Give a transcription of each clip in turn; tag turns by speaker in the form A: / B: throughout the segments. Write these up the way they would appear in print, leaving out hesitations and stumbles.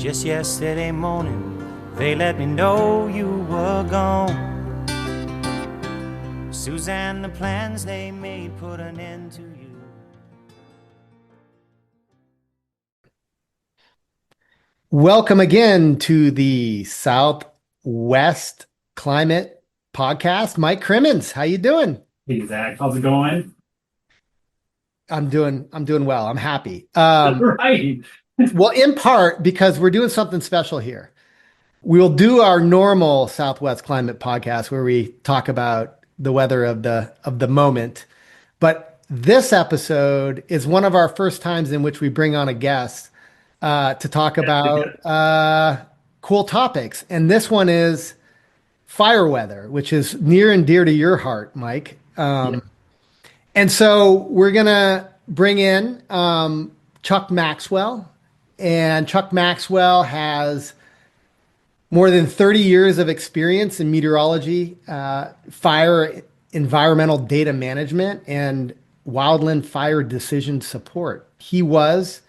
A: Just yesterday morning, they let me know you were gone. Suzanne, the plans they made put an end to you.
B: Welcome again to the Southwest Climate Podcast. Mike Crimmins, how you doing?
C: Hey Zach, how's it going?
B: I'm doing well. I'm happy.
C: Right.
B: Well, in part because we're doing something special here. We'll do our normal Southwest Climate Podcast where we talk about the weather of the moment, but this episode is one of our first times in which we bring on a guest to talk about cool topics. And this one is fire weather, which is near and dear to your heart, Mike.
C: Yeah.
B: And so we're going to bring in Chuck Maxwell. And Chuck Maxwell has more than 30 years of experience in meteorology, fire environmental data management, and wildland fire decision support. He was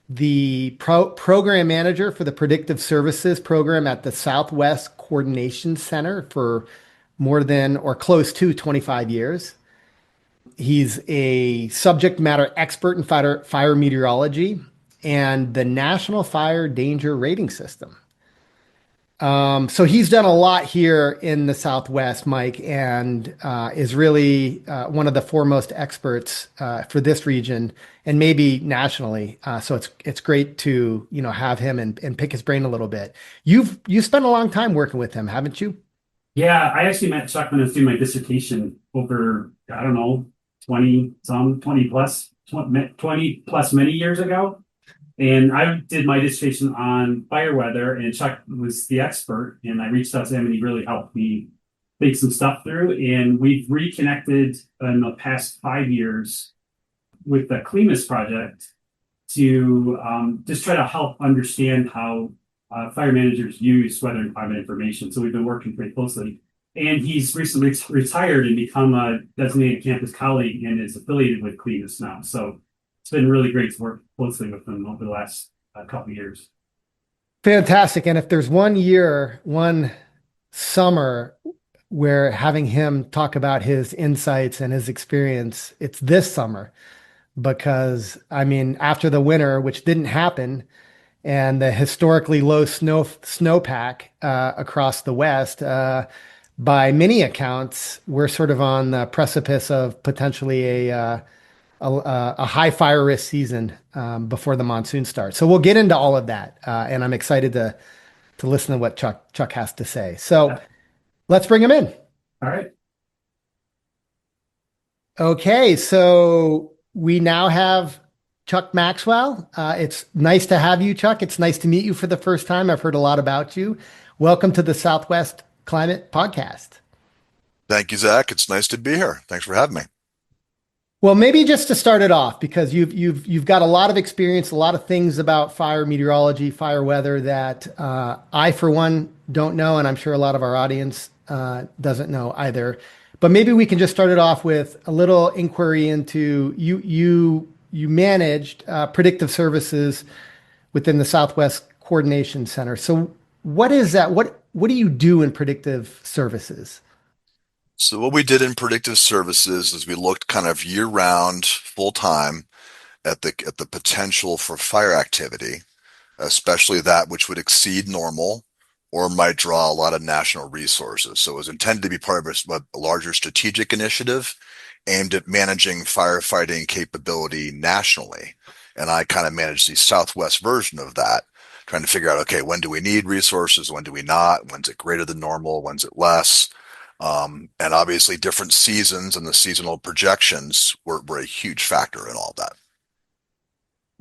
B: the program manager for the Predictive Services program at the Southwest Coordination Center for more than or close to 25 years. He's a subject matter expert in fire meteorology and the National Fire Danger Rating System. So he's done a lot here in the Southwest, Mike, and is really one of the foremost experts for this region and maybe nationally. So it's great to have him and pick his brain a little bit. You spent a long time working with him, haven't you?
C: Yeah, I actually met Chuck when I was doing my dissertation over, I don't know, 20 plus many years ago. And I did my dissertation on fire weather, and Chuck was the expert. And I reached out to him, and he really helped me think some stuff through. And we've reconnected in the past 5 years with the Crimmins project to just try to help understand how fire managers use weather and climate information. So we've been working pretty closely. And he's recently retired and become a designated campus colleague and is affiliated with Crimmins now. So it's been really great to work closely with him over the last couple of years.
B: Fantastic. And if there's one year, one summer where having him talk about his insights and his experience, it's this summer. Because I mean, after the winter, which didn't happen, and the historically low snowpack across the West, by many accounts, we're sort of on the precipice of potentially a high fire risk season before the monsoon starts. So we'll get into all of that, and I'm excited to listen to what Chuck has to say. So let's bring him in.
C: All right.
B: Okay, so we now have Chuck Maxwell. It's nice to have you, Chuck. It's nice to meet you for the first time. I've heard a lot about you. Welcome to the Southwest Climate Podcast.
D: Thank you, Zach. It's nice to be here. Thanks for having me.
B: Well, maybe just to start it off, because you've got a lot of experience, a lot of things about fire meteorology, fire weather that I, for one, don't know, and I'm sure a lot of our audience doesn't know either. But maybe we can just start it off with a little inquiry into you managed predictive services within the Southwest Coordination Center. So what is that? What do you do in predictive services?
D: So what we did in predictive services is we looked kind of year round, full time at the potential for fire activity, especially that which would exceed normal or might draw a lot of national resources. So it was intended to be part of a larger strategic initiative aimed at managing firefighting capability nationally. And I kind of managed the Southwest version of that, trying to figure out, okay, when do we need resources? When do we not? When's it greater than normal? When's it less? And obviously different seasons and the seasonal projections were a huge factor in all that.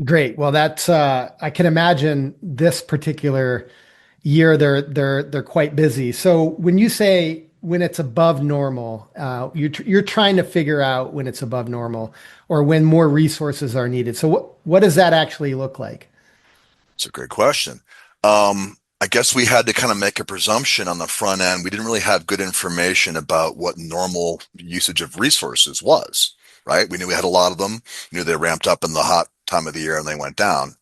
B: Great. Well, that's I can imagine this particular year they're quite busy. So when you say when it's above normal, you're trying to figure out when it's above normal or when more resources are needed. So what does that actually look like?
D: It's a great question. I guess we had to kind of make a presumption on the front end. We didn't really have good information about what normal usage of resources was, right? We knew we had a lot of them. We knew they ramped up in the hot time of the year and they went down.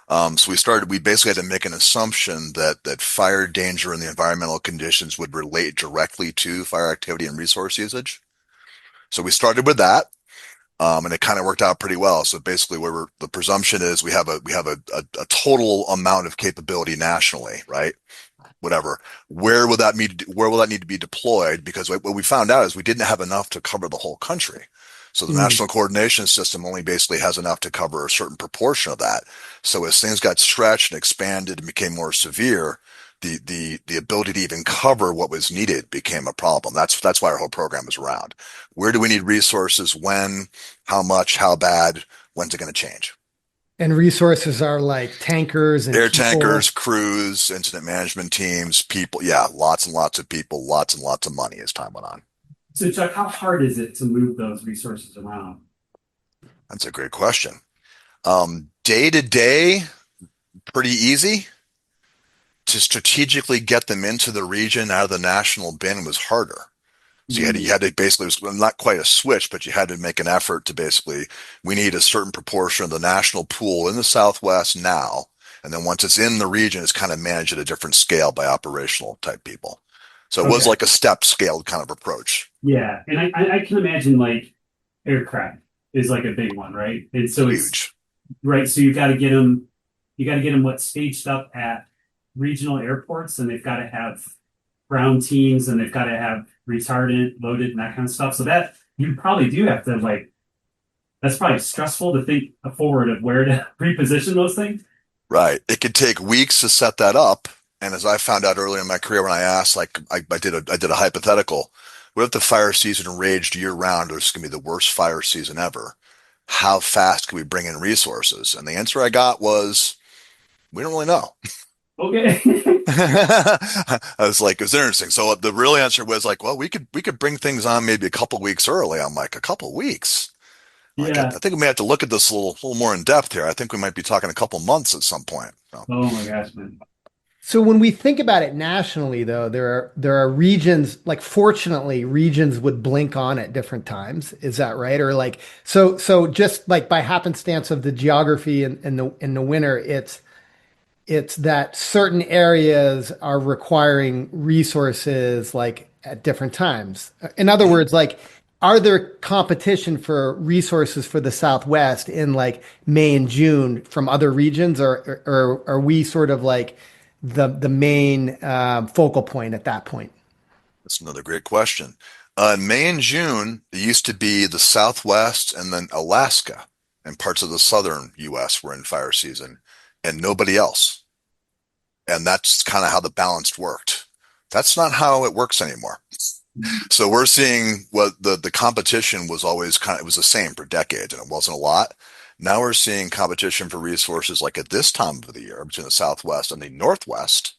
D: So we basically had to make an assumption that fire danger and the environmental conditions would relate directly to fire activity and resource usage. So we started with that. And it kind of worked out pretty well. So basically, the presumption is we have a total amount of capability nationally, right? Whatever. Where will that need to be deployed? Because what we found out is we didn't have enough to cover the whole country. So the national coordination system only basically has enough to cover a certain proportion of that. So as things got stretched and expanded and became more severe, the ability to even cover what was needed became a problem. That's why our whole program is around. Where do we need resources? When? How much? How bad? When's it going to change?
B: And resources are like tankers and
D: Air
B: people.
D: tankers, crews, incident management teams, people. Yeah, lots and lots of people, lots and lots of money as time went on.
C: So Chuck, how hard is it to move those resources around?
D: That's a great question. Day to day, pretty easy. To strategically get them into the region out of the national bin was harder. So you had to basically, it was not quite a switch, but you had to make an effort to basically, we need a certain proportion of the national pool in the Southwest now. And then once it's in the region, it's kind of managed at a different scale by operational type people. So it was like a step scaled kind of approach.
C: Yeah. And I can imagine like aircraft is like a big one, right? And so it's
D: Huge.
C: right. So you got to get them what staged up at regional airports, and they've got to have ground teams, and they've got to have retardant loaded and that kind of stuff. So that you probably do have to like, that's probably stressful to think forward of where to reposition those things.
D: Right. It could take weeks to set that up. And as I found out earlier in my career, when I asked, like I did a hypothetical, what if the fire season raged year round, or it's going to be the worst fire season ever? How fast can we bring in resources? And the answer I got was, we don't really know.
C: Okay.
D: I was like, it was interesting. So the real answer was like, well, we could bring things on maybe a couple weeks early. I'm like, a couple weeks. Like, I
C: Yeah.
D: think we may have to look at this a little more in depth here. I think we might be talking a couple months at some point. So,
C: Oh my gosh, man.
B: So when we think about it nationally, though, there are regions, like fortunately, regions would blink on at different times. Is that right? Or like so just like by happenstance of the geography in the winter, it's that certain areas are requiring resources like at different times. In other words, like are there competition for resources for the Southwest in like May and June from other regions, or are we sort of like the main focal point at that point?
D: that's another great question. In May and June, it used to be the Southwest and then Alaska and parts of the southern U.S. were in fire season and nobody else. And that's kind of how the balance worked. That's not how it works anymore. So we're seeing what the competition was always it was the same for decades and it wasn't a lot. Now we're seeing competition for resources like at this time of the year between the Southwest and the Northwest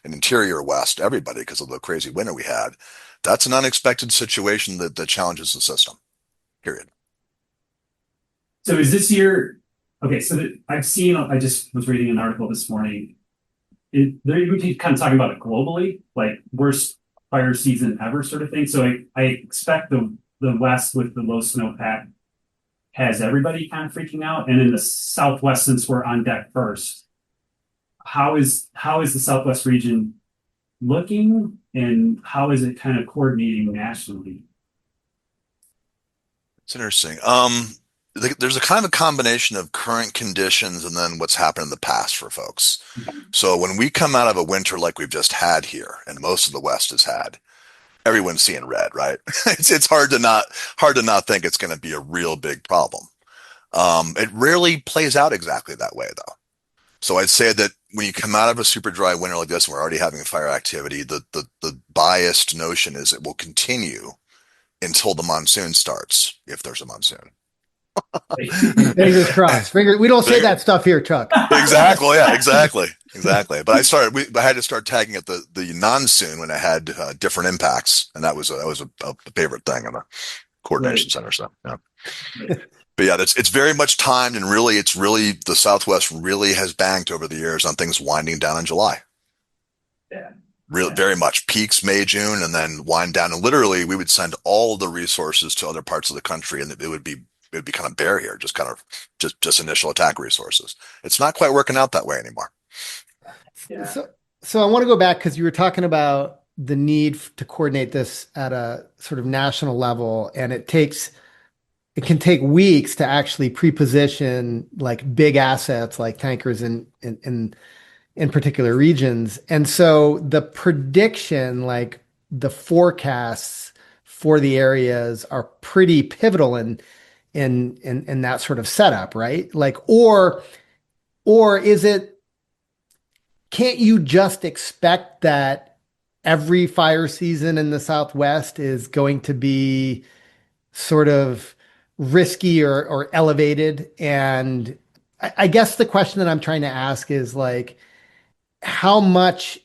D: and interior West, everybody, because of the crazy winter we had. That's an unexpected situation that challenges the system, period.
C: So is this year, okay, so I just was reading an article this morning. They're kind of talking about it globally, like worst fire season ever sort of thing. So I expect the West with the low snowpack has everybody kind of freaking out. And in the Southwest, since we're on deck first, how is the Southwest region looking, and how is it kind of coordinating nationally?
D: It's interesting. There's a kind of a combination of current conditions and then what's happened in the past for folks. So when we come out of a winter like we've just had here, and most of the West has had, everyone's seeing red, right? It's hard to not think it's going to be a real big problem. It rarely plays out exactly that way, though. So I'd say that when you come out of a super dry winter like this, and we're already having fire activity, the biased notion is it will continue until the monsoon starts, if there's a monsoon.
B: Fingers crossed. We don't say that stuff here, Chuck.
D: Exactly. Yeah, exactly. But I had to start tagging it the non-soon when I had different impacts. And that was a favorite thing in the coordination center. So, yeah. But yeah, it's very much timed, and really, the Southwest really has banked over the years on things winding down in July.
C: Yeah.
D: Really, very much peaks May, June, and then wind down. And literally, we would send all of the resources to other parts of the country, and it would be it'd be kind of bare here, just kind of just initial attack resources. It's not quite working out that way anymore.
C: Yeah.
B: So I want to go back because you were talking about the need to coordinate this at a sort of national level, and it can take weeks to actually pre-position like big assets like tankers in particular regions. And so the prediction, like the forecasts for the areas are pretty pivotal in that sort of setup, right? Like, or is it, can't you just expect that every fire season in the Southwest is going to be sort of risky or elevated? And I guess the question that I'm trying to ask is like, how much,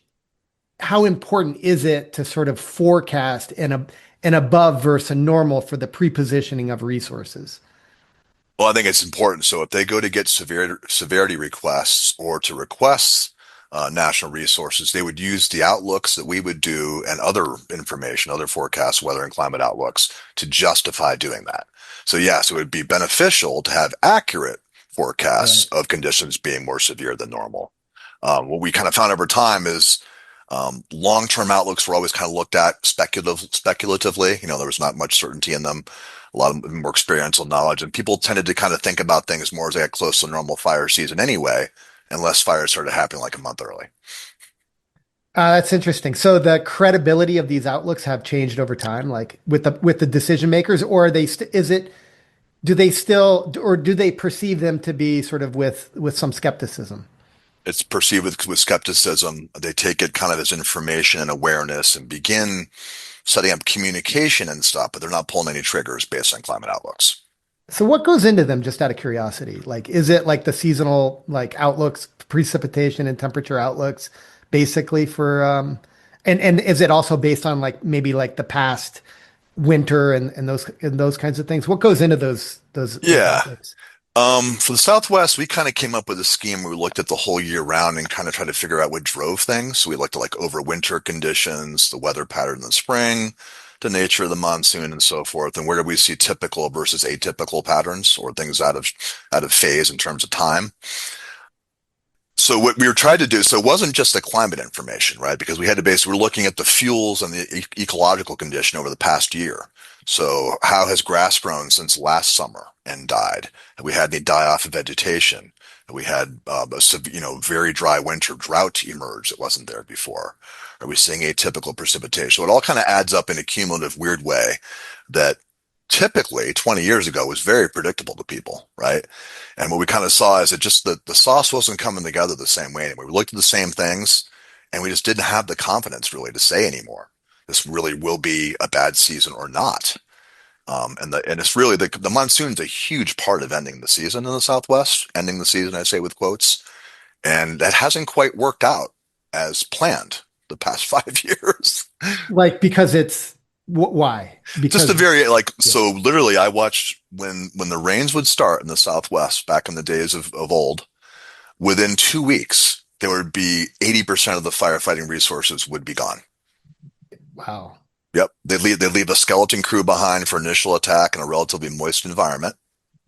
B: how important is it to sort of forecast an above versus a normal for the pre-positioning of resources?
D: Well, I think it's important. So if they go to get severity requests or to request national resources, they would use the outlooks that we would do and other information, other forecasts, weather and climate outlooks to justify doing that. So yes, it would be beneficial to have accurate forecasts
B: Right.
D: of conditions being more severe than normal. What we kind of found over time is long-term outlooks were always kind of looked at speculatively. You know, there was not much certainty in them, a lot of more experiential knowledge, and people tended to kind of think about things more as they got close to normal fire season anyway, unless fires started happening like a month early.
B: That's interesting. So the credibility of these outlooks have changed over time, like with the decision makers, or are they is it do they still or do they perceive them to be sort of with some skepticism?
D: It's perceived with skepticism. They take it kind of as information and awareness and begin setting up communication and stuff, but they're not pulling any triggers based on climate outlooks.
B: So what goes into them just out of curiosity? Like, is it like the seasonal like outlooks, precipitation and temperature outlooks, basically for and is it also based on like maybe like the past winter and those kinds of things? What goes into those
D: Yeah.
B: outlooks?
D: For the Southwest, we kind of came up with a scheme where we looked at the whole year round and kind of tried to figure out what drove things. So we looked at like overwinter conditions, the weather pattern in the spring, the nature of the monsoon and so forth, and where do we see typical versus atypical patterns or things out of phase in terms of time. So what we were trying to do, so it wasn't just the climate information, right? Because we had to we're looking at the fuels and the ecological condition over the past year. So how has grass grown since last summer and died? Have we had any die off of vegetation? Have we had very dry winter drought emerge that wasn't there before? Are we seeing atypical precipitation? So it all kind of adds up in a cumulative weird way that typically 20 years ago was very predictable to people, right? And what we kind of saw is that just the sauce wasn't coming together the same way anymore. We looked at the same things and we just didn't have the confidence really to say anymore. This really will be a bad season or not. And it's really the monsoon's a huge part of ending the season in the Southwest, ending the season, I say with quotes. And that hasn't quite worked out as planned the past 5 years.
B: Like because it's why?
D: Just a
B: Because
D: very
B: yeah.
D: so literally I watched when the rains would start in the Southwest back in the days of old, within 2 weeks, there would be 80% of the firefighting resources would be gone.
B: Wow.
D: Yep. They'd leave a skeleton crew behind for initial attack in a relatively moist environment,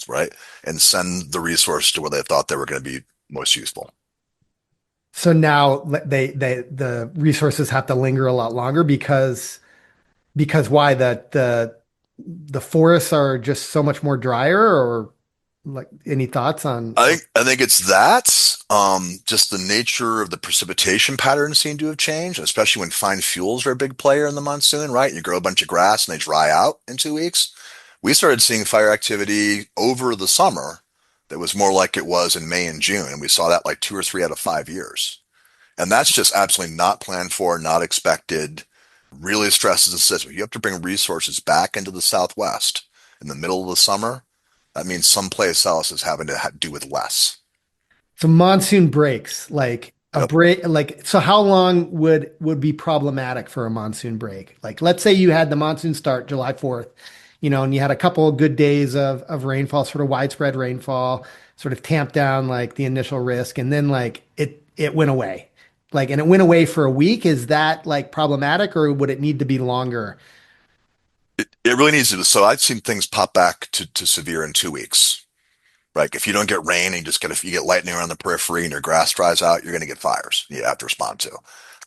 D: right? And send the resource to where they thought they were going to be most useful.
B: So now the resources have to linger a lot longer because why the forests are just so much more drier or like any thoughts on
D: I think it's that. Just the nature of the precipitation patterns seem to have changed, especially when fine fuels are a big player in the monsoon, right? You grow a bunch of grass and they dry out in 2 weeks. We started seeing fire activity over the summer that was more like it was in May and June, and we saw that like 2 or 3 out of 5 years. And that's just absolutely not planned for, not expected. Really stresses the system. You have to bring resources back into the Southwest in the middle of the summer. That means someplace else is having to do with less.
B: so monsoon breaks like a
D: Yep.
B: break like so how long would be problematic for a monsoon break? Like let's say you had the monsoon start July 4th, and you had a couple of good days of rainfall, sort of widespread rainfall, sort of tamped down like the initial risk, and then like it went away. Like and it went away for a week. Is that like problematic or would it need to be longer?
D: It really needs to. So I've seen things pop back to severe in 2 weeks. Like if you don't get rain and if you get lightning around the periphery and your grass dries out, you're going to get fires you have to respond to.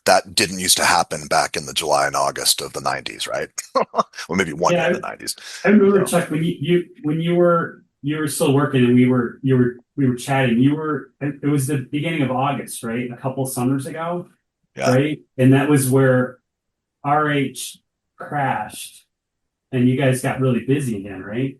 D: That didn't used to happen back in the July and August of the 90s, right? Well, maybe one year
C: Yeah,
D: in the 90s.
C: I remember
D: So
C: Chuck when you were still working and we were chatting. It was the beginning of August, right? A couple summers ago,
D: yeah.
C: right? And that was where RH crashed and you guys got really busy again, right?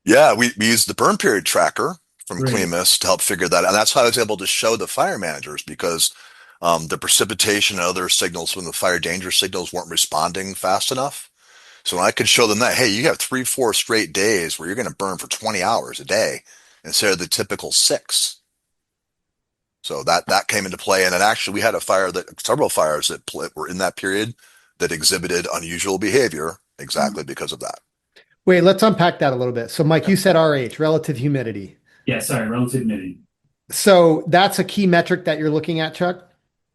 D: Yeah, we used the burn period tracker from
C: Right.
D: Crimmins to help figure that out. And that's how I was able to show the fire managers because the precipitation and other signals from the fire danger signals weren't responding fast enough. So I could show them that, hey, you have 3, 4 straight days where you're going to burn for 20 hours a day instead of the typical 6. So that came into play. And then actually we had several fires that were in that period that exhibited unusual behavior exactly because of that.
B: Wait, let's unpack that a little bit. So, Mike,
D: Yeah.
B: you said RH, relative humidity.
C: Yeah, sorry, relative humidity.
B: So that's a key metric that you're looking at, Chuck?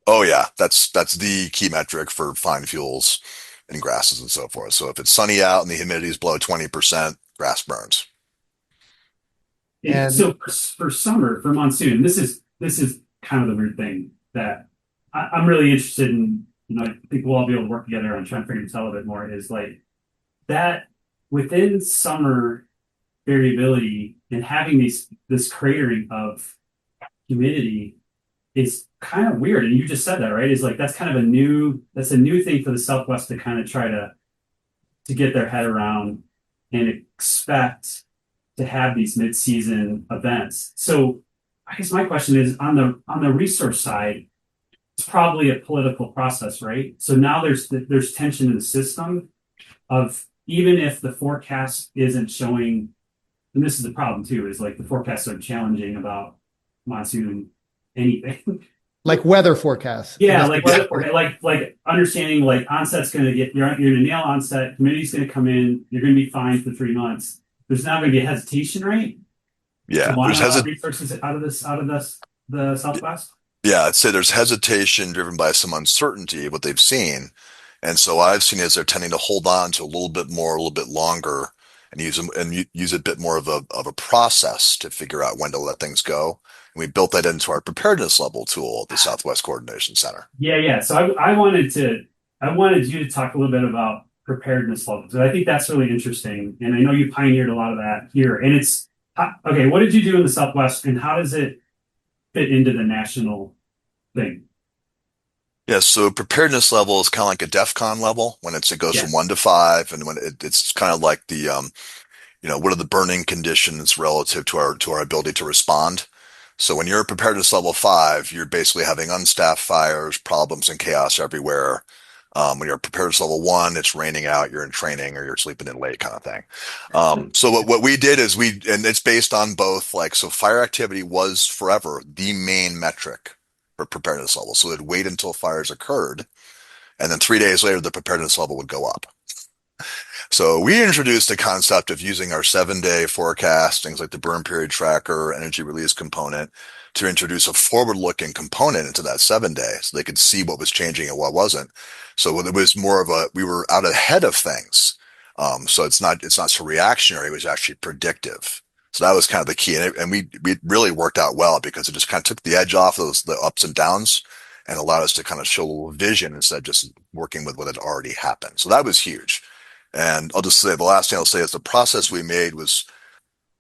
D: Oh yeah, that's the key metric for fine fuels and grasses and so forth. So if it's sunny out and the humidity is below 20%, grass burns.
C: And
B: And
C: so for summer, for monsoon, this is kind of the weird thing that I'm really interested in. I think we'll all be able to work together on trying to figure this out a bit more. Is like that within summer variability and having this cratering of humidity is kind of weird. And you just said that, right? Is like that's kind of a new thing for the Southwest to kind of try to get their head around and expect to have these mid-season events. So I guess my question is on the resource side, it's probably a political process, right? So now there's tension in the system of even if the forecast isn't showing, and this is the problem too, is like the forecasts are challenging about monsoon anything.
B: like weather forecasts. I
C: Yeah,
B: guess.
C: like understanding like onset's going to get you're going to nail onset, community's going to come in, you're going to be fine for 3 months. There's now going to be a hesitation rate to
D: Yeah,
C: want to allow resources out of this the Southwest.
D: yeah, I'd say there's hesitation driven by some uncertainty of what they've seen. And so what I've seen is they're tending to hold on to a little bit more, a little bit longer and use a bit more of a process to figure out when to let things go. And we built that into our preparedness level tool at the Southwest Coordination Center.
C: Yeah, yeah. So I wanted you to talk a little bit about preparedness levels. And I think that's really interesting. And I know you pioneered a lot of that here. And it's okay. What did you do in the Southwest, and how does it fit into the national thing?
D: Yeah, so preparedness level is kind of like a DEF CON level when it goes
C: Yeah.
D: from 1 to 5, and when it's kind of like the what are the burning conditions relative to our ability to respond. So when you're at preparedness level 5, you're basically having unstaffed fires, problems and chaos everywhere. When you're at preparedness level 1, it's raining out, you're in training, or you're sleeping in late kind of thing. So what we did is and it's based on both, like, so fire activity was forever the main metric for preparedness level. So they'd wait until fires occurred, and then 3 days later, the preparedness level would go up. So we introduced the concept of using our 7-day forecast, things like the burn period tracker, energy release component, to introduce a forward-looking component into that 7 day so they could see what was changing and what wasn't. So it was more of we were out ahead of things. So it's not so reactionary, it was actually predictive. So that was kind of the key. And we really worked out well because it just kind of took the edge off the ups and downs and allowed us to kind of show a little vision instead of just working with what had already happened. So that was huge. And I'll just say the last thing I'll say is the process we made was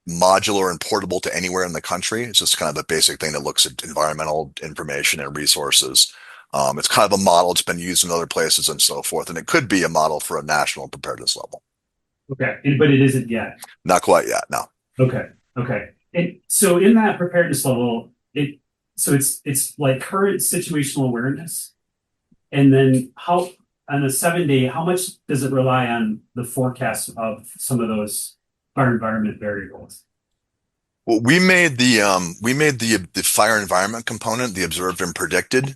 D: modular and portable to anywhere in the country. It's just kind of a basic thing that looks at environmental information and resources. It's kind of a model. It's been used in other places and so forth. And it could be a model for a national preparedness level.
C: Okay. But it isn't yet.
D: Not quite yet, no.
C: Okay. Okay. And so in that preparedness level, it's like current situational awareness. And then how on a 7-day, how much does it rely on the forecast of some of those fire environment variables?
D: Well, we made the fire environment component, the observed and predicted,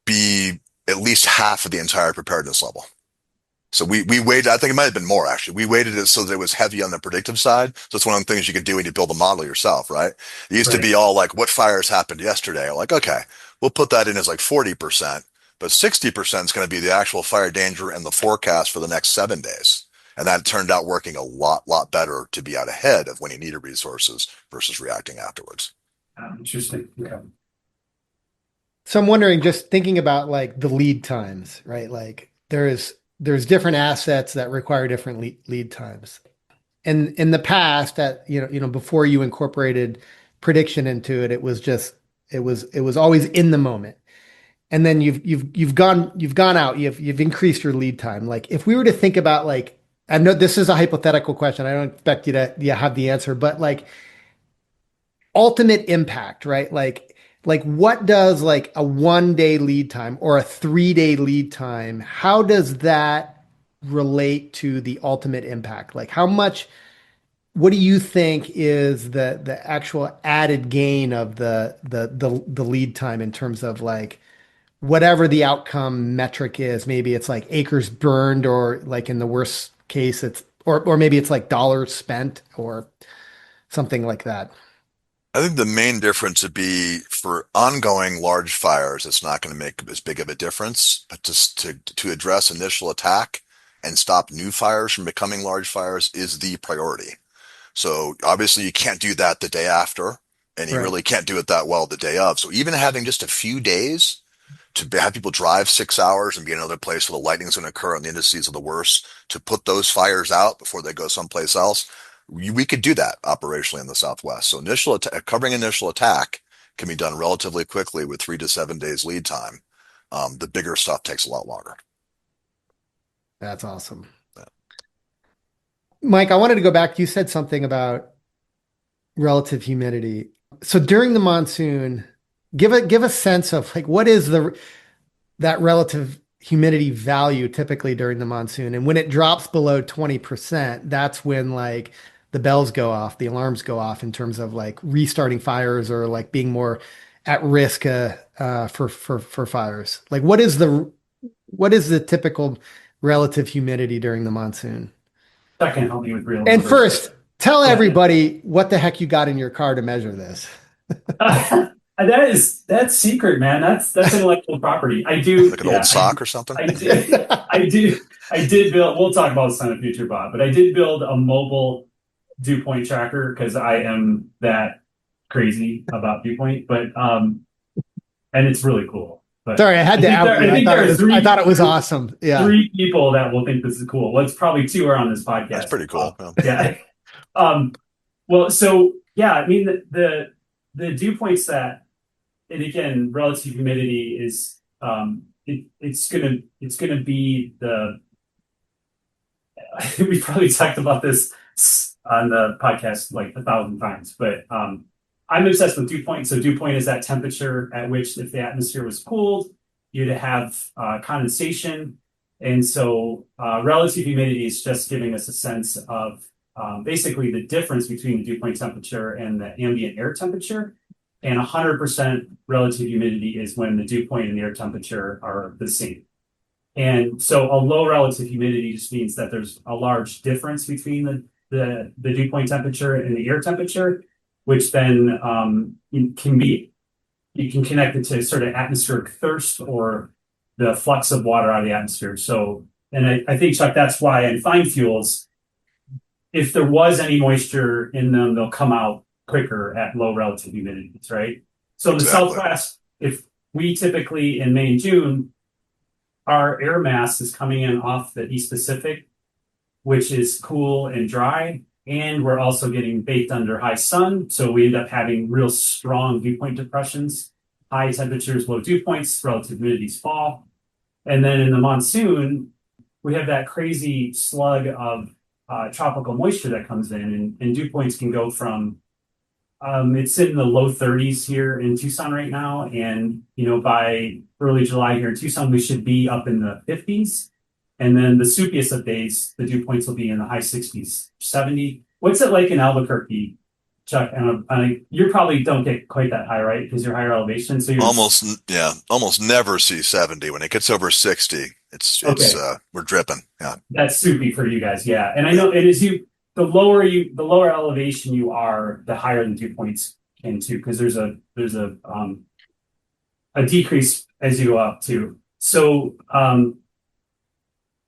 D: be at least half of the entire preparedness level. So we weighted, I think it might have been more actually. We weighted it so that it was heavy on the predictive side. So it's one of the things you can do when you build a model yourself, right? It used to
C: Right.
D: be all like, what fires happened yesterday? Like, okay, we'll put that in as like 40%, but 60% is going to be the actual fire danger and the forecast for the next 7 days. And that turned out working a lot better to be out ahead of when you needed resources versus reacting afterwards.
C: Interesting. Okay.
B: So I'm wondering, just thinking about like the lead times, right? Like there's different assets that require different lead times. And in the past, that before you incorporated prediction into it, it was just it was always in the moment. And then you've gone out, you've increased your lead time. Like if we were to think about like, I know this is a hypothetical question. I don't expect you to have the answer, but like ultimate impact, right? Like what does like a 1 day lead time or a 3 day lead time, how does that relate to the ultimate impact? Like how much, what do you think is the actual added gain of the lead time in terms of like whatever the outcome metric is? Maybe it's like acres burned, or like in the worst case it's or maybe it's like dollars spent or something like that.
D: I think the main difference would be for ongoing large fires, it's not going to make as big of a difference. But just to address initial attack and stop new fires from becoming large fires is the priority. So obviously you can't do that the day after, and you
B: Right.
D: really can't do it that well the day of. So even having just a few days to have people drive 6 hours and be in another place where the lightning's going to occur and the indices are the worst, to put those fires out before they go someplace else, we could do that operationally in the Southwest. So covering initial attack can be done relatively quickly with 3 to 7 days lead time. The bigger stuff takes a lot longer.
B: That's awesome. Mike, I wanted to go back. You said something about relative humidity. So during the monsoon, give a sense of like what is the that relative humidity value typically during the monsoon. And when it drops below 20%, that's when like the bells go off, the alarms go off in terms of like restarting fires or like being more at risk for fires. Like what is the typical relative humidity during the monsoon?
C: That can help me with real
B: And
C: numbers.
B: first, tell
C: Yeah.
B: everybody what the heck you got in your car to measure this.
C: That's secret, man. That's intellectual property. I do,
D: Like an
C: yeah,
D: old sock or something.
C: I did, I did build. We'll talk about this on a future Bob, but I did build a mobile dew point tracker because I am that crazy about dew point. But and it's really cool. But
B: Sorry, I had to out you.
C: I think there are
B: I thought it was awesome. Yeah.
C: three people that will think this is cool. Well, it's probably two are on this podcast.
D: That's pretty cool.
C: Yeah. Well, so yeah, I mean the dew points that, and again, relative humidity is it's gonna be the we probably talked about this on the podcast like 1,000 times, but I'm obsessed with dew point. So dew point is that temperature at which, if the atmosphere was cooled, you'd have condensation. And so relative humidity is just giving us a sense of basically the difference between the dew point temperature and the ambient air temperature. And 100% relative humidity is when the dew point and the air temperature are the same. And so a low relative humidity just means that there's a large difference between the dew point temperature and the air temperature, which then you can connect it to sort of atmospheric thirst or the flux of water out of the atmosphere. So, and I think, Chuck, that's why in fine fuels, if there was any moisture in them, they'll come out quicker at low relative humidities, right? So in the Southwest, if we typically in May and June, our air mass is coming in off the East Pacific, which is cool and dry. And we're also getting baked under high sun. So we end up having real strong dew point depressions, high temperatures, low dew points, relative humidities fall. And then in the monsoon, we have that crazy slug of tropical moisture that comes in, and dew points can go from it's in the low 30s here in Tucson right now. And, by early July here in Tucson, we should be up in the 50s. And then the soupiest of days, the dew points will be in the high 60s, 70. What's it like in Albuquerque, Chuck? And you probably don't get quite that high, right? Because you're higher elevation. So you're
D: almost never see 70. When it gets over 60, it's we're dripping. Yeah.
C: That's soupy for you guys. Yeah. And I know it is the lower elevation you are, the higher the dew points can too, because there's a decrease as you go up too. So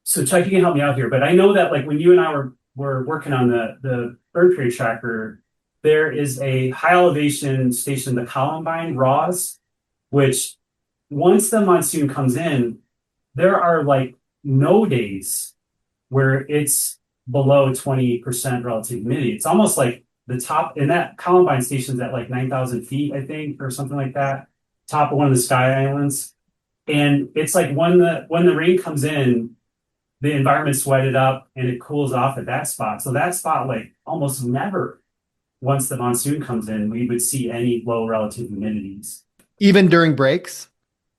C: So Chuck, you can help me out here, but I know that like when you and I were working on the bird prey tracker, there is a high elevation station, the Columbine Raws, which once the monsoon comes in, there are like no days where it's below 20% relative humidity. It's almost like the top, and that Columbine station's at like 9,000 feet, I think, or something like that, top of one of the Sky Islands. And it's like when the rain comes in, the environment's sweated up and it cools off at that spot. So that spot, like almost never, once the monsoon comes in, we would see any low relative humidities.
B: Even during breaks?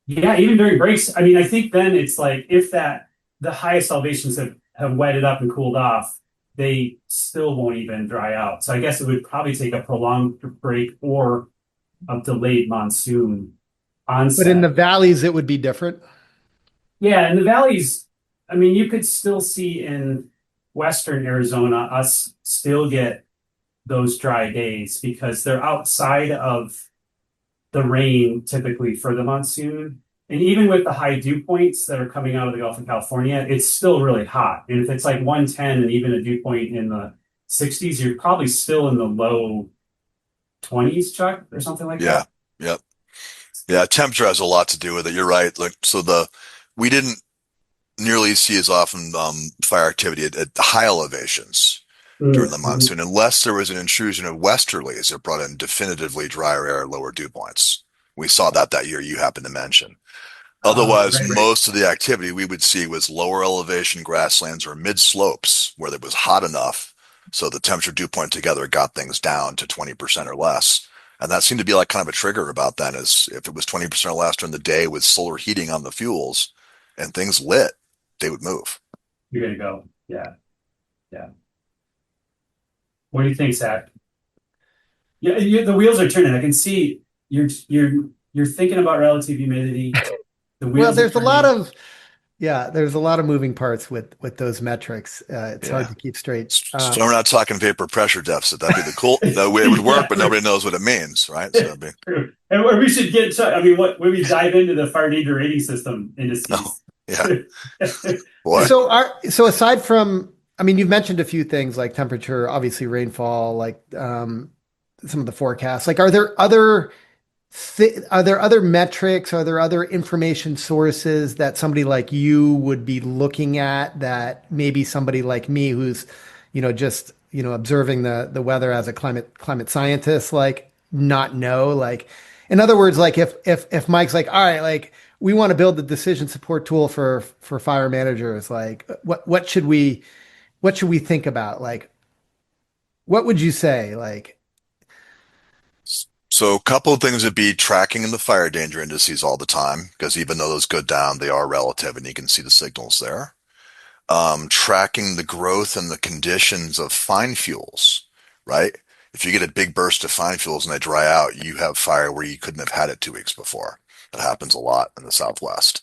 C: Yeah, even during breaks. I mean, I think then it's like if that the highest elevations have wetted up and cooled off, they still won't even dry out. So I guess it would probably take a prolonged break or a delayed monsoon
B: But in the
C: onset.
B: valleys, it would be different.
C: Yeah, in the valleys, I mean, you could still see in western Arizona us still get those dry days because they're outside of the rain typically for the monsoon. And even with the high dew points that are coming out of the Gulf of California, it's still really hot. And if it's like 110 and even a dew point in the 60s, you're probably still in the low 20s, Chuck, or something like
D: Yeah.
C: that.
D: Yep. Yeah. Temperature has a lot to do with it. You're right. Like, so we didn't nearly see as often, fire activity at high elevations during the
C: Mm-hmm.
D: monsoon, unless there was an intrusion of westerlies that brought in definitively drier air, lower dew points. We saw that year you happened to mention. Otherwise,
C: Right, right.
D: most of the activity we would see was lower elevation grasslands or mid slopes where it was hot enough. So the temperature dew point together got things down to 20% or less. And that seemed to be like kind of a trigger about then is if it was 20% or less during the day with solar heating on the fuels and things lit, they would move.
C: You're gonna go. Yeah, yeah. What do you think, Zach? Yeah, the wheels are turning. I can see you're thinking about relative humidity. The
B: Well,
C: wheels are
B: there's a lot
C: turning.
B: of yeah, there's a lot of moving parts with those metrics. It's hard
D: Yeah.
B: to keep straight.
D: So we're not talking vapor pressure deficit. That'd be the cool, the way it would work,
C: Yeah,
D: but nobody knows what it means, right? So it'd be,
C: true. And what we should get. I mean, what when we dive into the fire danger rating system
D: no,
C: indices.
D: yeah, boy.
B: So aside from, I mean, you've mentioned a few things like temperature, obviously rainfall, like some of the forecasts. Like, are there other metrics? Are there other information sources that somebody like you would be looking at that maybe somebody like me who's, just, observing the weather as a climate scientist, like not know? Like, in other words, like if Mike's like, all right, like we want to build the decision support tool for fire managers, like what should we think about? Like, what would you say? Like,
D: So a couple of things would be tracking in the fire danger indices all the time, because even though those go down, they are relative and you can see the signals there. Tracking the growth and the conditions of fine fuels, right? If you get a big burst of fine fuels and they dry out, you have fire where you couldn't have had it 2 weeks before. That happens a lot in the Southwest.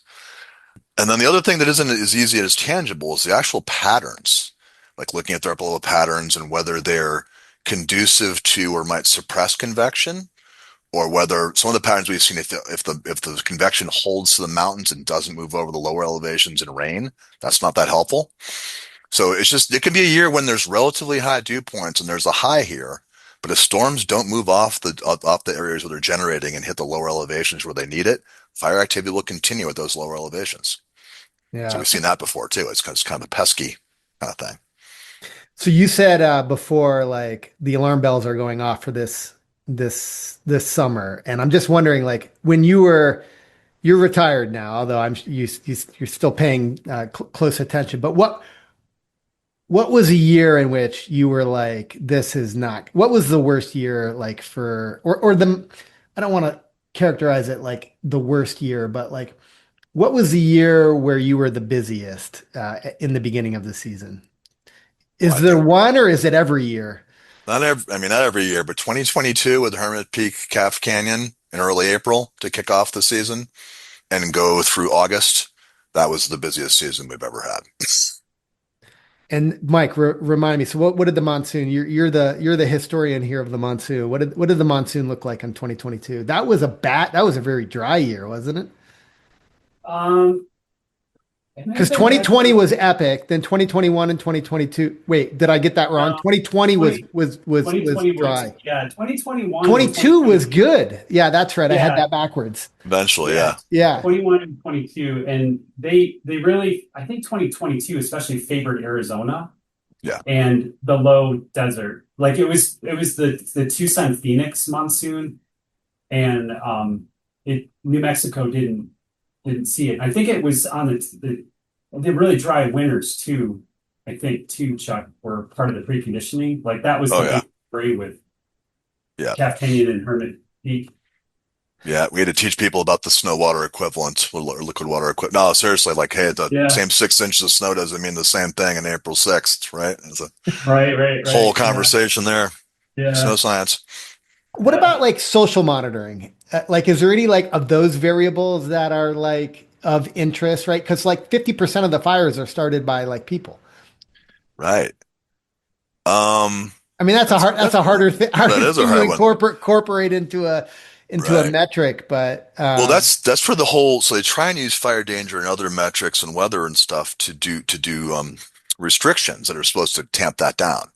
D: And then the other thing that isn't as easy as tangible is the actual patterns, like looking at their upper patterns and whether they're conducive to or might suppress convection, or whether some of the patterns we've seen, if the convection holds to the mountains and doesn't move over the lower elevations in rain, that's not that helpful. So it can be a year when there's relatively high dew points and there's a high here, but if storms don't move off the areas where they're generating and hit the lower elevations where they need it, fire activity will continue at those lower elevations. So
B: yeah.
D: we've seen that before too. It's kind of a pesky kind of thing.
B: So you said before, like the alarm bells are going off for this summer, and I'm just wondering, like when you're retired now, although you're still paying close attention. But what was a year in which you were like, this is not? What was the worst year like for or the? I don't want to characterize it like the worst year, but like what was the year where you were the busiest in the beginning of the season?
D: Well,
B: Is
D: I
B: there
D: think
B: one or is it every year?
D: not every year, but 2022 with Hermit Peak Calf Canyon in early April to kick off the season and go through August. That was the busiest season we've ever had.
B: And Mike, remind me. So what did the monsoon? You're the historian here of the monsoon. What did the monsoon look like in 2022? That was a very dry year, wasn't it?
C: Um, It may have
B: Because
C: been back
B: 2020
C: then.
B: was epic. Then 2021 and 2022. Wait, did I get that wrong?
C: No,
B: 2020 was
C: 20,
B: was
C: 2020 was,
B: dry.
C: yeah, 2021 and
B: 22 was
C: 2022.
B: good. Yeah, that's right. I had
C: Yeah,
B: that backwards.
D: Eventually,
C: yeah,
D: yeah.
B: Yeah.
C: 21 and 22. And they really, I think 2022 especially favored Arizona
D: Yeah.
C: and the low desert. Like it was the Tucson Phoenix monsoon, and it New Mexico didn't see it. I think it was on the really dry winters too. I think too, Chuck, were part of the preconditioning. Like that was
D: Oh
C: the
D: yeah.
C: big story with
D: Yeah.
C: Calf Canyon and Hermit Peak.
D: Yeah. We had to teach people about the snow water equivalent or liquid water equivalent. No, seriously, like, hey, the
C: Yeah,
D: same 6 inches of snow doesn't mean the same thing on April 6th, right? There's a whole
C: right. Yeah,
D: conversation there. Snow
C: yeah,
D: science.
B: What
C: yeah.
B: about like social monitoring? Like, is there any like of those variables that are like of interest, right? Because like 50% of the fires are started by like people.
D: Right. Um,
B: I mean, that's a
D: that's
B: hard, that's
D: that
B: a
D: that
B: harder
D: is a
B: thing to
D: hard one.
B: incorporate into a
D: Right.
B: metric. But
D: Well, that's for the whole. So they try and use fire danger and other metrics and weather and stuff to do restrictions that are supposed to tamp that down.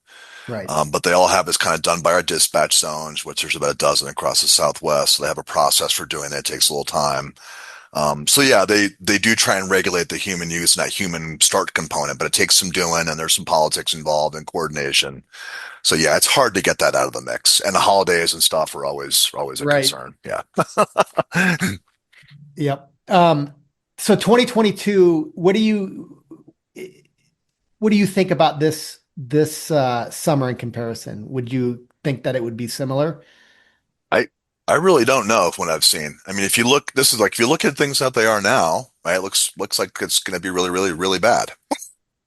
B: right,
D: But they all have this kind of done by our dispatch zones, which there's about a dozen across the Southwest. So they have a process for doing that. It takes a little time. So yeah, they do try and regulate the human use and that human start component, but it takes some doing, and there's some politics involved and coordination. So yeah, it's hard to get that out of the mix. And the holidays and stuff are always a
B: right,
D: concern. Yeah.
B: yep. So 2022, what do you think about this summer in comparison? Would you think that it would be similar?
D: I I really don't know if what I've seen. I mean, if you look, this is like if you look at things that they are now, right? It looks like it's going to be really bad.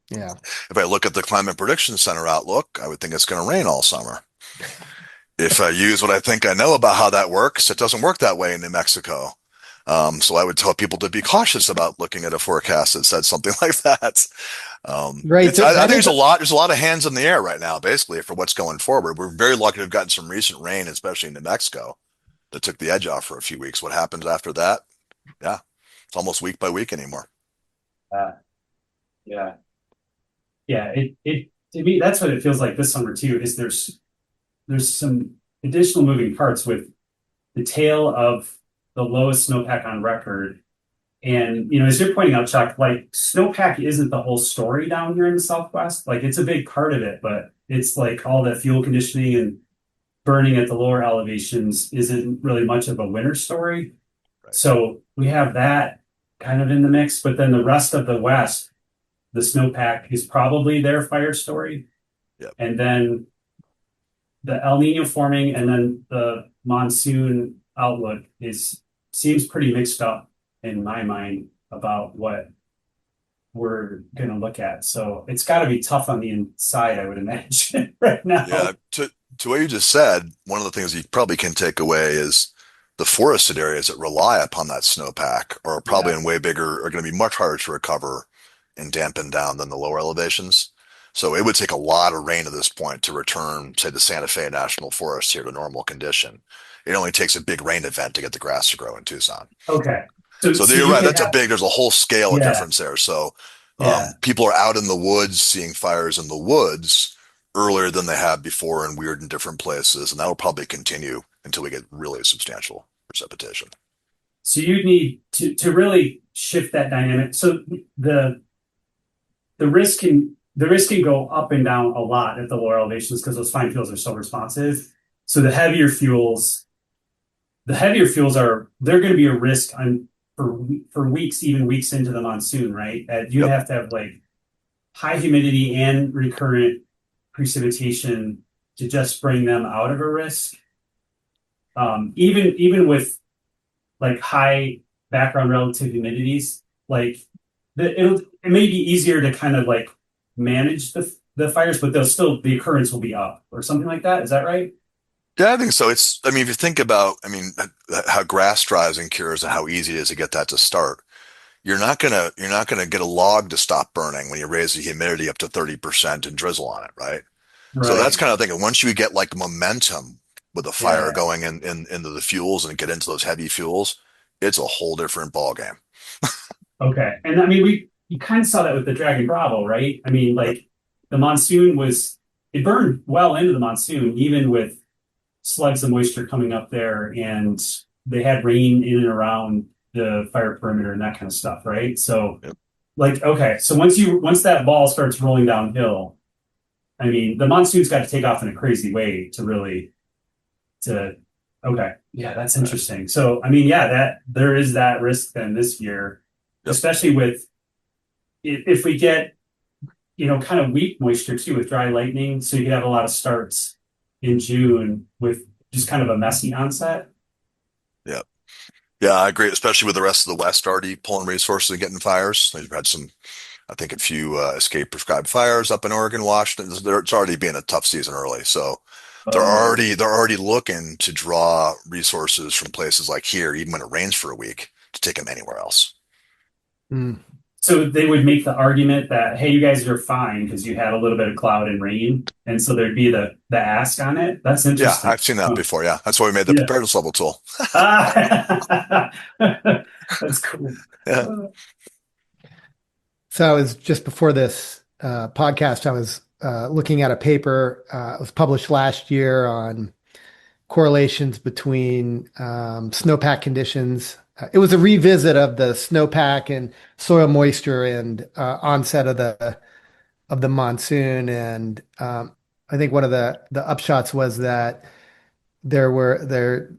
B: Yeah,
D: If I look at the Climate Prediction Center outlook, I would think it's going to rain all summer. If I use what I think I know about how that works, it doesn't work that way in New Mexico. So I would tell people to be cautious about looking at a forecast that said something like that.
B: right.
D: I think
B: That is
D: there's a lot of hands in the air right now, basically, for what's going forward. We're very lucky to have gotten some recent rain, especially in New Mexico, that took the edge off for a few weeks. What happens after that? Yeah, it's almost week by week anymore.
C: Uh, yeah, yeah. It to me that's what it feels like this summer too. Is there's some additional moving parts with the tail of the lowest snowpack on record. And as you're pointing out, Chuck, like snowpack isn't the whole story down here in the Southwest. Like it's a big part of it, but it's like all the fuel conditioning and burning at the lower elevations isn't really much of a winter story.
D: Right.
C: So we have that kind of in the mix, but then the rest of the West, the snowpack is probably their fire story.
D: Yep.
C: And then the El Nino forming and then the monsoon outlook seems pretty mixed up in my mind about what we're going to look at. So it's got to be tough on the inside, I would imagine, right now.
D: Yeah. To what you just said, one of the things you probably can take away is the forested areas that rely upon that snowpack are probably
C: Yeah.
D: in way bigger, are going to be much harder to recover and dampen down than the lower elevations. So it would take a lot of rain at this point to return, say, the Santa Fe National Forest here to normal condition. It only takes a big rain event to get the grass to grow in Tucson.
C: Okay. So,
D: So
C: so
D: you're
C: you
D: right.
C: could
D: That's a
C: have,
D: big, there's a whole scale of
C: yeah,
D: difference there. So
C: yeah.
D: people are out in the woods seeing fires in the woods earlier than they have before in weird and different places. And that will probably continue until we get really substantial precipitation.
C: So you need to really shift that dynamic. So the the risk can go up and down a lot at the lower elevations because those fine fuels are so responsive. So the heavier fuels they're going to be a risk for weeks, even weeks into the monsoon, right? You'd
D: Yep.
C: have to have like high humidity and recurrent precipitation to just bring them out of a risk. Even with like high background relative humidities, like it may be easier to kind of like manage the fires, but the occurrence will be up or something like that. Is that right?
D: Yeah, I think so. I mean, if you think about, how grass dries and cures and how easy it is to get that to start, you're not gonna get a log to stop burning when you raise the humidity up to 30% and drizzle on it, right? So that's
C: Right.
D: kind of thinking once you get like momentum with the fire
C: Yeah.
D: going into the fuels and get into those heavy fuels, it's a whole different ball game.
C: Okay. And I mean, you kind of saw that with the Dragon Bravo, right? I mean,
D: Yep.
C: like the monsoon was, it burned well into the monsoon, even with slugs of moisture coming up there, and they had rain in and around the fire perimeter and that kind of stuff, right? So,
D: Yep.
C: like, okay, so once that ball starts rolling downhill, I mean, the monsoon's got to take off in a crazy way to really to. Okay, yeah, that's interesting. So, I mean, yeah, that there is that risk then this year,
D: Yep.
C: especially with if we get kind of weak moisture too with dry lightning, so you could have a lot of starts in June with just kind of a messy onset.
D: Yep. Yeah, I agree, especially with the rest of the West already pulling resources and getting fires. They've had some, I think, a few escape prescribed fires up in Oregon, Washington. It's already been a tough season early, so
C: Oh,
D: they're already looking to draw resources from places like here, even when it rains for a week, to take them anywhere else.
B: Mm.
C: so they would make the argument that, hey, you guys are fine because you had a little bit of cloud and rain, and so there'd be the ask on it. That's
D: Yeah,
C: interesting.
D: I've seen that
C: Huh.
D: before. Yeah, that's why we made the
C: Yeah.
D: preparedness level tool.
C: Ah, that's cool.
D: Yeah.
B: So I was just before this podcast, I was looking at a paper. It was published last year on correlations between snowpack conditions. It was a revisit of the snowpack and soil moisture and onset of the monsoon. And I think one of the upshots was that there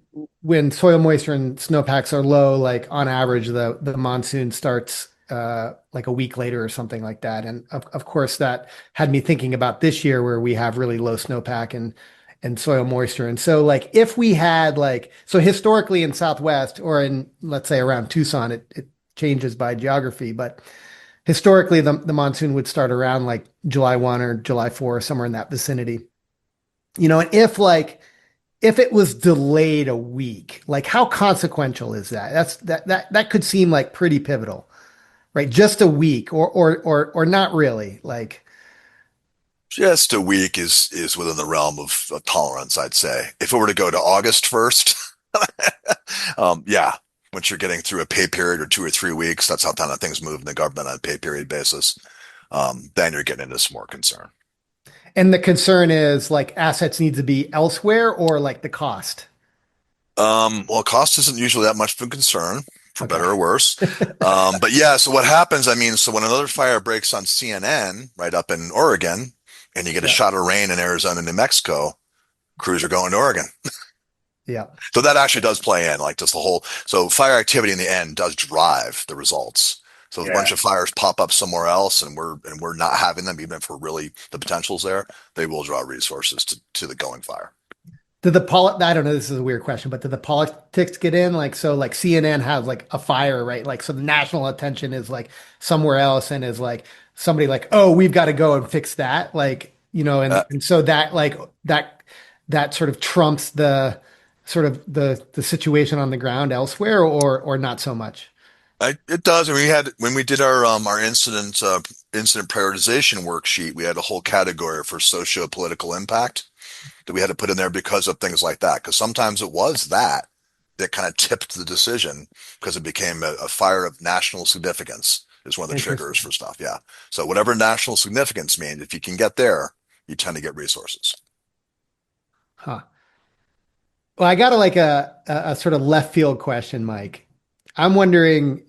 B: when soil moisture and snowpacks are low, like on average, the monsoon starts like a week later or something like that. And of course, that had me thinking about this year where we have really low snowpack and soil moisture. And so, like, if we had like so historically in Southwest or in let's say around Tucson, it changes by geography, but historically the monsoon would start around like July 1 or July 4, somewhere in that vicinity. And if it was delayed a week, like how consequential is that? That could seem like pretty pivotal, right? Just a week or not really. Like,
D: Just a week is within the realm of tolerance, I'd say. If it were to go to August 1st, yeah, once you're getting through a pay period or 2 or 3 weeks, that's how kind of things move in the government on a pay period basis. Then you're getting into some more concern.
B: and the concern is like assets need to be elsewhere or like the cost.
D: Well, cost isn't usually that much of a concern, for
B: Okay.
D: better or worse. But yeah, so what happens, I mean, so when another fire breaks on CNN right up in Oregon, and you get a
B: Yeah.
D: shot of rain in Arizona and New Mexico, crews are going to Oregon.
B: Yeah.
D: So that actually does play in, like just the whole. So fire activity in the end does drive the results. So if a bunch
C: Yeah.
D: of fires pop up somewhere else, and we're not having them, even if we're really the potential's there, they will draw resources to the going fire.
B: I don't know, this is a weird question, but did the politics get in? Like, so like CNN has like a fire, right? Like, so the national attention is like somewhere else and is like somebody like, oh, we've got to go and fix that. Like,
D: Uh,
B: and so that like that sort of trumps the sort of the situation on the ground elsewhere or not so much.
D: it does. And we had when we did our incident prioritization worksheet, we had a whole category for socio-political impact that we had to put in there because of things like that. Because sometimes it was that kind of tipped the decision because it became a fire of national significance is one of the triggers
B: Interesting.
D: for stuff. Yeah. So whatever national significance means, if you can get there, you tend to get resources.
B: Huh. Well, I got a sort of left field question, Mike. I'm wondering,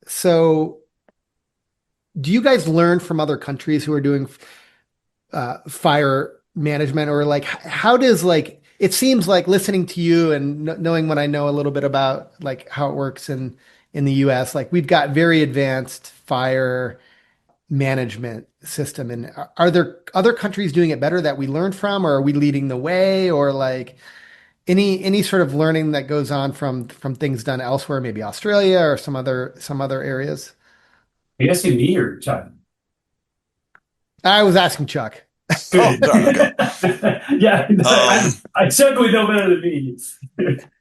B: so do you guys learn from other countries who are doing fire management or like how does like it seems like listening to you and knowing what I know a little bit about like how it works in the US, like we've got very advanced fire management system, and are there other countries doing it better that we learn from, or are we leading the way, or like any sort of learning that goes on from things done elsewhere, maybe Australia or some other areas?
C: Are you asking me or Chuck?
B: I was asking Chuck.
D: Oh,
C: Good.
D: darn. Okay.
C: Yeah,
D: Um,
C: I Chuck would know better than me.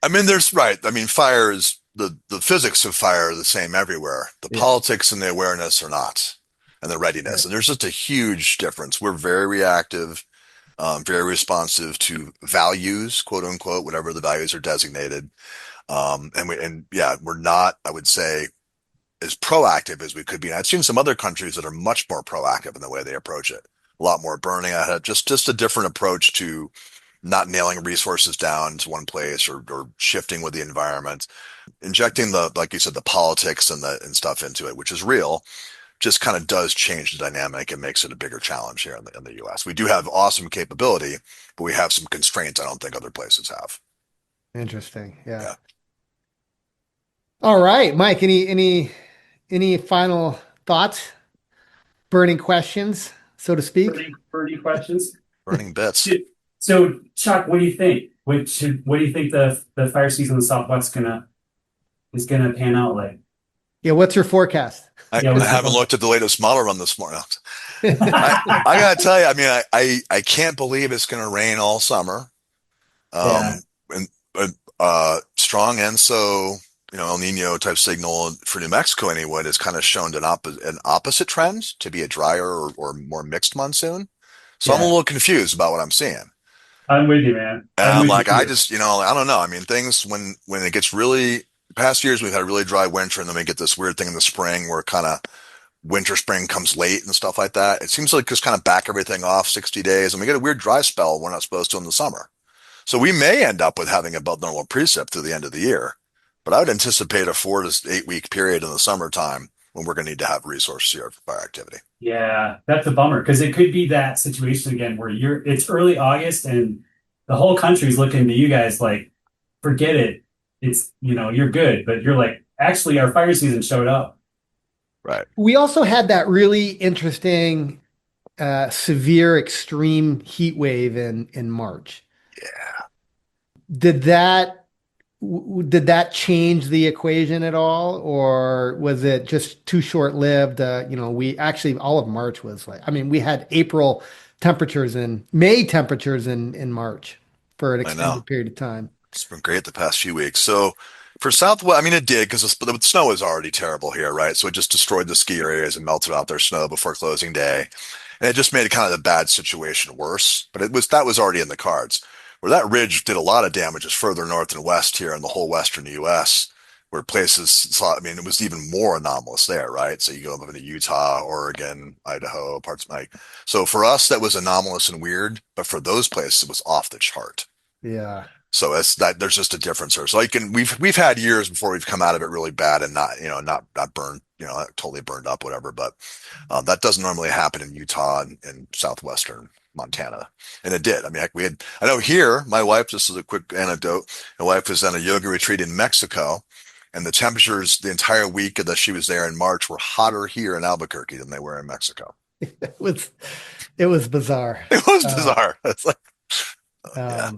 D: I mean, there's right. I mean, fire is the physics of fire are the same everywhere. The
B: Yeah.
D: politics and the awareness are not, and the readiness.
B: Right.
D: And there's just a huge difference. We're very reactive, very responsive to values, quote unquote, whatever the values are designated. And yeah, we're not, I would say, as proactive as we could be. And I've seen some other countries that are much more proactive in the way they approach it. A lot more burning ahead, just a different approach to not nailing resources down to one place or shifting with the environment, injecting like you said, the politics and stuff into it, which is real, just kind of does change the dynamic and makes it a bigger challenge here in the US. We do have awesome capability, but we have some constraints I don't think other places have.
B: Interesting. Yeah.
D: Yeah.
B: All right, Mike, any final thoughts? Burning questions, so to speak?
C: Burning questions.
D: Burning bits.
C: So, Chuck, what do you think? What do you think the fire season in the Southwest is gonna pan out like?
B: Yeah, what's your forecast?
D: I
C: Yeah,
D: haven't looked at the latest model run this morning. I gotta tell you, I mean, I can't believe it's going to rain all summer.
C: Yeah.
D: And strong El Nino type signal for New Mexico anyway has kind of shown an opposite trend to be a drier or more mixed monsoon. So I'm a little confused about what I'm seeing.
C: I'm with you, man.
D: And I'm like, I just, I don't know. I mean, things when it gets really past years, we've had a really dry winter, and then we get this weird thing in the spring where kind of winter spring comes late and stuff like that. It seems like just kind of back everything off 60 days, and we get a weird dry spell we're not supposed to in the summer. So we may end up with having above normal precip through the end of the year, but I would anticipate a 4 to 8 week period in the summertime when we're going to need to have resources here for fire activity.
C: Yeah, that's a bummer because it could be that situation again where it's early August and the whole country's looking to you guys like, forget it. It's, you're good, but you're like, actually our fire season showed up.
D: Right.
B: We also had that really interesting, severe extreme heat wave in March.
D: Yeah.
B: Did that change the equation at all, or was it just too short-lived? We actually all of March was like, I mean, we had April temperatures and May temperatures in March for an extended period of time.
D: It's been great the past few weeks. So for Southwest, I mean, it did because the snow was already terrible here, right? So it just destroyed the ski areas and melted out their snow before closing day. And it just made kind of the bad situation worse. But that was already in the cards. Where that ridge did a lot of damage is further north and west here in the whole western U.S., where it was even more anomalous there, right? So you go up into Utah, Oregon, Idaho, so for us, that was anomalous and weird. But for those places, it was off the chart.
B: Yeah.
D: So there's just a difference there. So we've had years before we've come out of it really bad and not burned, totally burned up, whatever. But that doesn't normally happen in Utah and southwestern Montana. And it did. I mean, I know here, my wife, just as a quick anecdote, my wife was on a yoga retreat in Mexico, and the temperatures the entire week that she was there in March were hotter here in Albuquerque than they were in Mexico.
B: It was bizarre.
D: It was bizarre. It's like,
B: yeah.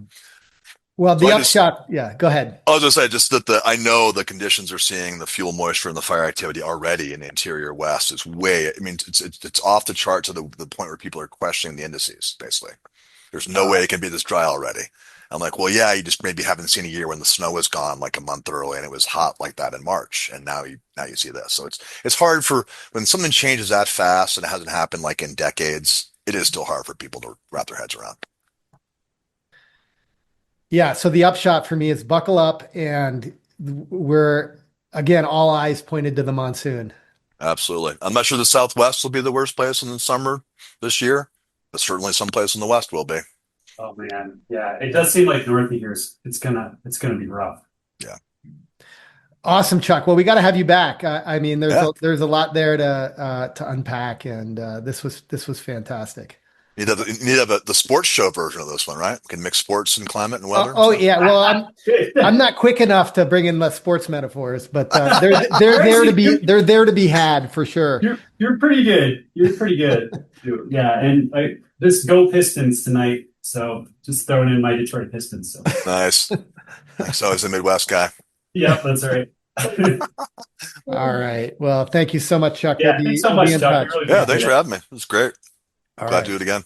B: Well, the upshot, yeah, go ahead.
D: I was going to say just that I know the conditions are seeing the fuel moisture and the fire activity already in the interior West is it's off the chart to the point where people are questioning the indices, basically. There's no way it can be this dry already. I'm like, well, yeah, you just maybe haven't seen a year when the snow was gone like a month early and it was hot like that in March. And now you see this. So it's hard when something changes that fast and it hasn't happened like in decades, it is still hard for people to wrap their heads around.
B: Yeah, so the upshot for me is buckle up, and we're, again, all eyes pointed to the monsoon.
D: Absolutely. I'm not sure the Southwest will be the worst place in the summer this year, but certainly someplace in the West will be.
C: Oh man, yeah, it does seem like north of here it's gonna be rough.
D: Yeah.
B: Awesome, Chuck. Well, we got to have you back. I mean, there's a lot there to unpack, and this was fantastic.
D: You need to have the sports show version of this one, right? We can mix sports and climate and weather.
B: Yeah. Well, I'm not quick enough to bring in the sports metaphors, but they're there to be had for sure.
C: You're pretty good. Yeah, and this go Pistons tonight. So just throwing in my Detroit Pistons. So.
D: Nice. So he's a Midwest guy.
C: Yeah, that's right.
B: All right. Well, thank you so much, Chuck.
C: Yeah, thanks so much, Chuck.
D: Really thanks for having me. It was great. Glad to do it again.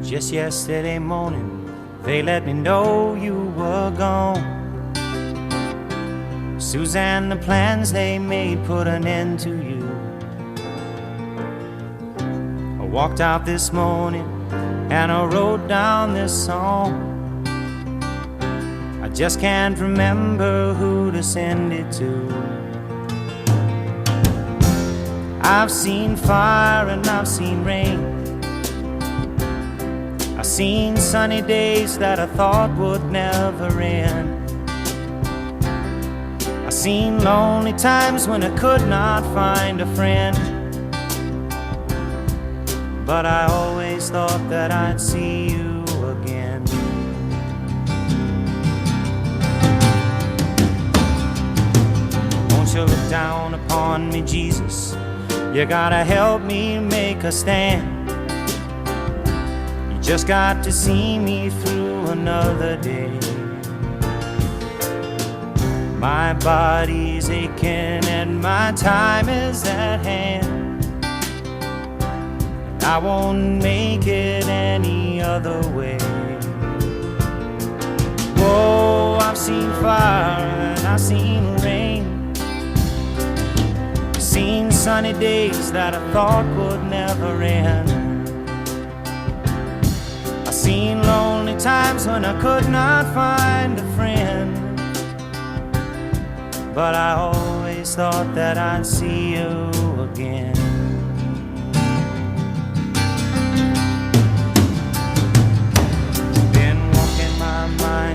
A: Just yesterday morning, they let me know you were gone. Suzanne, the plans they made put an end to you. walked out this morning and I wrote down this song. I just can't remember who to send it to. I've seen fire and I've seen rain. I've seen sunny days that I thought would never end. I've seen lonely times when I could not find a friend. But I always thought that I'd see you again. Won't you look down upon me, Jesus? You gotta help me make a stand. You just got to see me through another day. My body's aching and my time is at hand. I won't make it any other way. Whoa, I've seen fire and I've seen rain. I've seen sunny days that I thought would never end. I've seen lonely times when I could not find a friend. But I always thought that I'd see you again.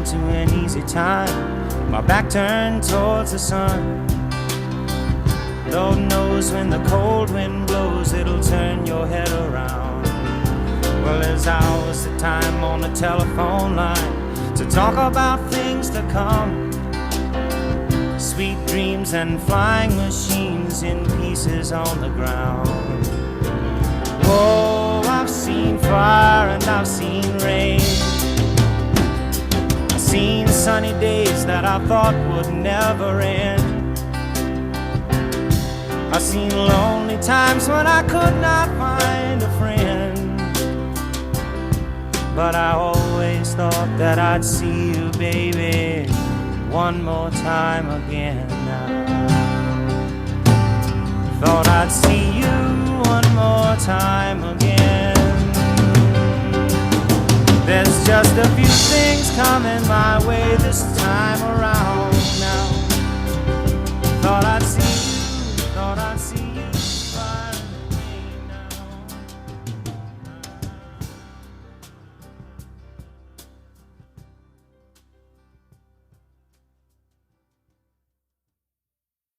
A: To an easy time, my back turned towards the sun. Lord knows when the cold wind blows, it'll turn your head around. Well, there's hours of time on the telephone line to talk about things to come. Sweet dreams and flying machines in pieces on the ground. Whoa, I've seen fire and I've seen rain. Seen sunny days that I thought would never end. I've seen lonely times when I could not find a friend. But I always thought that I'd see you, baby, one more time again. Thought I'd see you one more time again. There's just a few things coming my way this time around.